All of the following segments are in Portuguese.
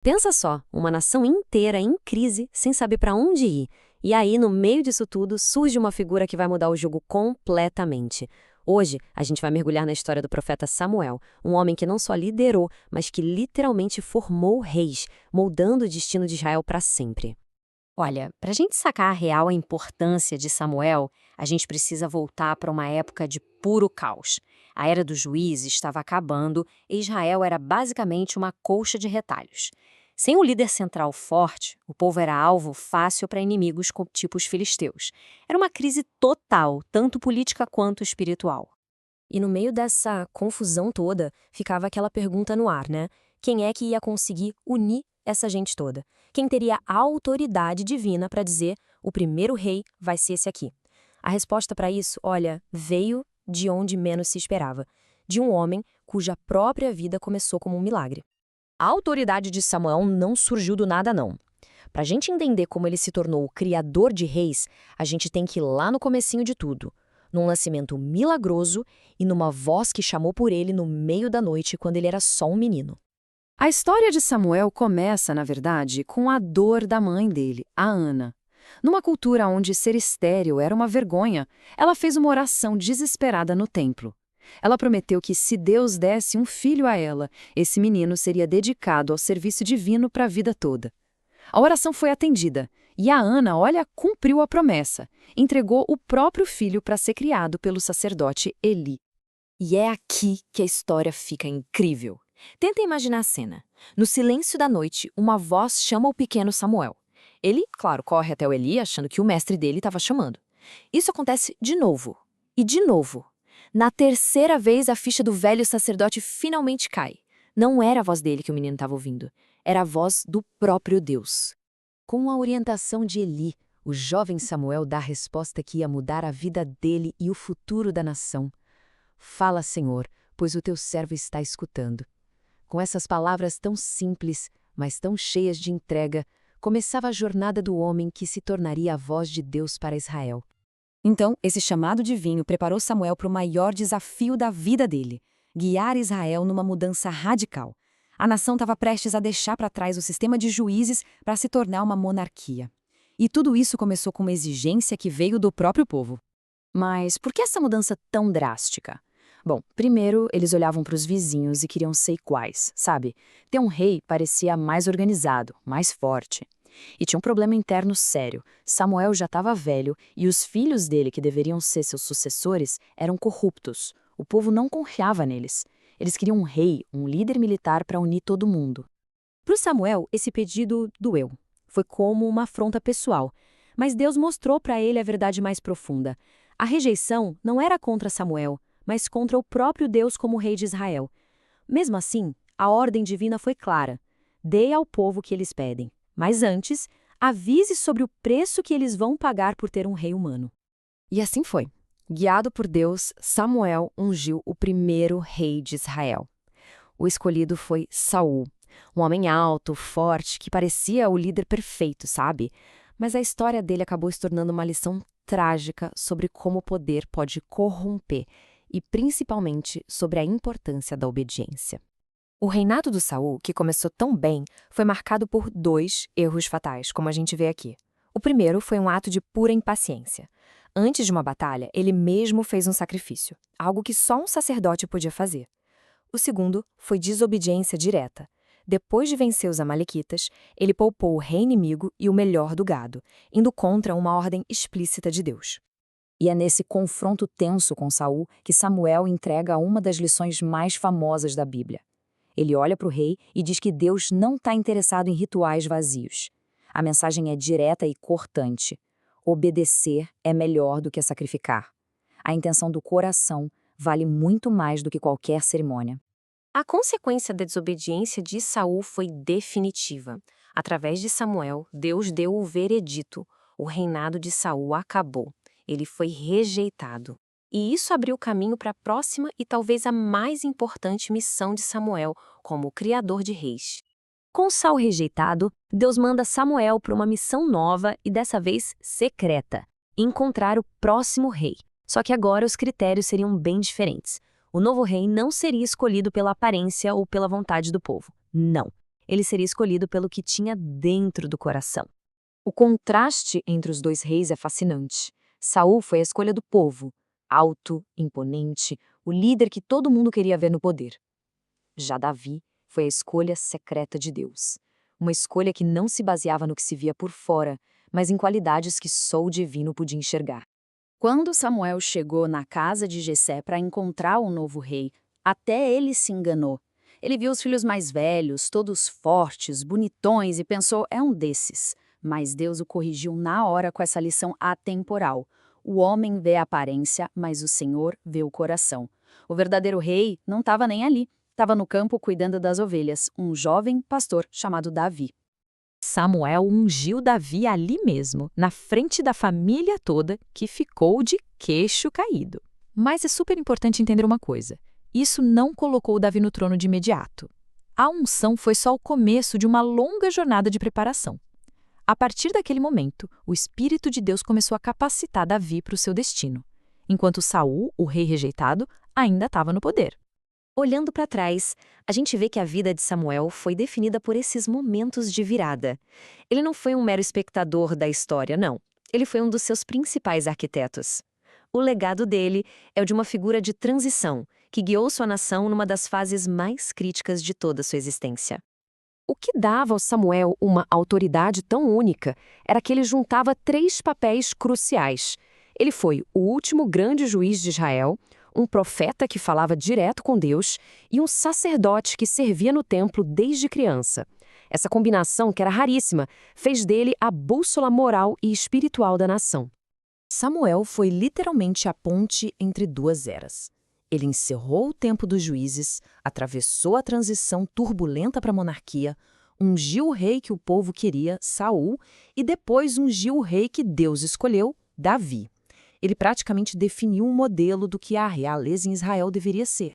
Pensa só, uma nação inteira em crise, sem saber para onde ir. E aí, no meio disso tudo, surge uma figura que vai mudar o jogo completamente. Hoje, a gente vai mergulhar na história do profeta Samuel, um homem que não só liderou, mas que literalmente formou reis, moldando o destino de Israel para sempre. Olha, para a gente sacar a real importância de Samuel, a gente precisa voltar para uma época de puro caos. A era dos juízes estava acabando e Israel era basicamente uma colcha de retalhos. Sem um líder central forte, o povo era alvo fácil para inimigos tipo os filisteus. Era uma crise total, tanto política quanto espiritual. E no meio dessa confusão toda, ficava aquela pergunta no ar, né? Quem é que ia conseguir unir essa gente toda? Quem teria a autoridade divina para dizer: o primeiro rei vai ser esse aqui? A resposta para isso, olha, veio de onde menos se esperava, de um homem cuja própria vida começou como um milagre. A autoridade de Samuel não surgiu do nada, não. Para a gente entender como ele se tornou o criador de reis, a gente tem que ir lá no comecinho de tudo, num nascimento milagroso e numa voz que chamou por ele no meio da noite quando ele era só um menino. A história de Samuel começa, na verdade, com a dor da mãe dele, a Ana. Numa cultura onde ser estéril era uma vergonha, ela fez uma oração desesperada no templo. Ela prometeu que, se Deus desse um filho a ela, esse menino seria dedicado ao serviço divino para a vida toda. A oração foi atendida, e a Ana, olha, cumpriu a promessa. Entregou o próprio filho para ser criado pelo sacerdote Eli. E é aqui que a história fica incrível. Tenta imaginar a cena. No silêncio da noite, uma voz chama o pequeno Samuel. Ele, claro, corre até o Eli achando que o mestre dele estava chamando. Isso acontece de novo. E de novo. Na terceira vez, a ficha do velho sacerdote finalmente cai. Não era a voz dele que o menino estava ouvindo. Era a voz do próprio Deus. Com a orientação de Eli, o jovem Samuel dá a resposta que ia mudar a vida dele e o futuro da nação. Fala, Senhor, pois o teu servo está escutando. Com essas palavras tão simples, mas tão cheias de entrega, começava a jornada do homem que se tornaria a voz de Deus para Israel. Então, esse chamado divino preparou Samuel para o maior desafio da vida dele: guiar Israel numa mudança radical. A nação estava prestes a deixar para trás o sistema de juízes para se tornar uma monarquia. E tudo isso começou com uma exigência que veio do próprio povo. Mas por que essa mudança tão drástica? Bom, primeiro, eles olhavam para os vizinhos e queriam ser iguais, sabe? Ter um rei parecia mais organizado, mais forte. E tinha um problema interno sério. Samuel já estava velho e os filhos dele, que deveriam ser seus sucessores, eram corruptos. O povo não confiava neles. Eles queriam um rei, um líder militar para unir todo mundo. Para Samuel, esse pedido doeu. Foi como uma afronta pessoal. Mas Deus mostrou para ele a verdade mais profunda. A rejeição não era contra Samuel, mas contra o próprio Deus como rei de Israel. Mesmo assim, a ordem divina foi clara: dê ao povo o que eles pedem. Mas antes, avise sobre o preço que eles vão pagar por ter um rei humano. E assim foi. Guiado por Deus, Samuel ungiu o primeiro rei de Israel. O escolhido foi Saul, um homem alto, forte, que parecia o líder perfeito, sabe? Mas a história dele acabou se tornando uma lição trágica sobre como o poder pode corromper e, principalmente, sobre a importância da obediência. O reinado do Saul, que começou tão bem, foi marcado por 2 erros fatais, como a gente vê aqui. O primeiro foi um ato de pura impaciência. Antes de uma batalha, ele mesmo fez um sacrifício, algo que só um sacerdote podia fazer. O segundo foi desobediência direta. Depois de vencer os amalequitas, ele poupou o rei inimigo e o melhor do gado, indo contra uma ordem explícita de Deus. E é nesse confronto tenso com Saul que Samuel entrega uma das lições mais famosas da Bíblia. Ele olha para o rei e diz que Deus não está interessado em rituais vazios. A mensagem é direta e cortante. Obedecer é melhor do que sacrificar. A intenção do coração vale muito mais do que qualquer cerimônia. A consequência da desobediência de Saul foi definitiva. Através de Samuel, Deus deu o veredito. O reinado de Saul acabou. Ele foi rejeitado. E isso abriu caminho para a próxima e talvez a mais importante missão de Samuel como o criador de reis. Com Saul rejeitado, Deus manda Samuel para uma missão nova e dessa vez secreta: encontrar o próximo rei. Só que agora os critérios seriam bem diferentes. O novo rei não seria escolhido pela aparência ou pela vontade do povo. Não. ele seria escolhido pelo que tinha dentro do coração. O contraste entre os dois reis é fascinante. Saul foi a escolha do povo, alto, imponente, o líder que todo mundo queria ver no poder. Já Davi foi a escolha secreta de Deus. Uma escolha que não se baseava no que se via por fora, mas em qualidades que só o divino podia enxergar. Quando Samuel chegou na casa de Jessé para encontrar o novo rei, até ele se enganou. Ele viu os filhos mais velhos, todos fortes, bonitões, e pensou, é um desses. Mas Deus o corrigiu na hora com essa lição atemporal. O homem vê a aparência, mas o Senhor vê o coração. O verdadeiro rei não estava nem ali. Estava no campo cuidando das ovelhas, um jovem pastor chamado Davi. Samuel ungiu Davi ali mesmo, na frente da família toda, que ficou de queixo caído. Mas é super importante entender uma coisa. Isso não colocou Davi no trono de imediato. A unção foi só o começo de uma longa jornada de preparação. A partir daquele momento, o Espírito de Deus começou a capacitar Davi para o seu destino, enquanto Saul, o rei rejeitado, ainda estava no poder. Olhando para trás, a gente vê que a vida de Samuel foi definida por esses momentos de virada. Ele não foi um mero espectador da história, não. Ele foi um dos seus principais arquitetos. O legado dele é o de uma figura de transição, que guiou sua nação numa das fases mais críticas de toda sua existência. O que dava ao Samuel uma autoridade tão única era que ele juntava 3 papéis cruciais. Ele foi o último grande juiz de Israel, um profeta que falava direto com Deus e um sacerdote que servia no templo desde criança. Essa combinação, que era raríssima, fez dele a bússola moral e espiritual da nação. Samuel foi literalmente a ponte entre 2 eras. Ele encerrou o tempo dos juízes, atravessou a transição turbulenta para a monarquia, ungiu o rei que o povo queria, Saul, e depois ungiu o rei que Deus escolheu, Davi. Ele praticamente definiu um modelo do que a realeza em Israel deveria ser.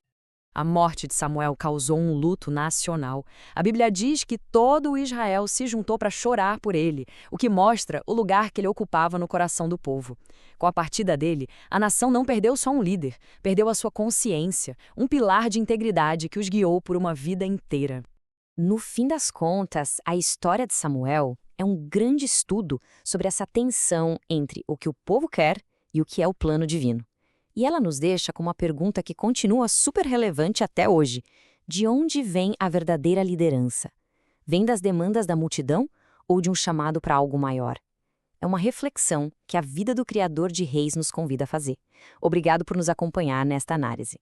A morte de Samuel causou um luto nacional. A Bíblia diz que todo o Israel se juntou para chorar por ele, o que mostra o lugar que ele ocupava no coração do povo. Com a partida dele, a nação não perdeu só um líder, perdeu a sua consciência, um pilar de integridade que os guiou por uma vida inteira. No fim das contas, a história de Samuel é um grande estudo sobre essa tensão entre o que o povo quer e o que é o plano divino. E ela nos deixa com uma pergunta que continua super relevante até hoje. De onde vem a verdadeira liderança? Vem das demandas da multidão ou de um chamado para algo maior? É uma reflexão que a vida do Criador de Reis nos convida a fazer. Obrigado por nos acompanhar nesta análise.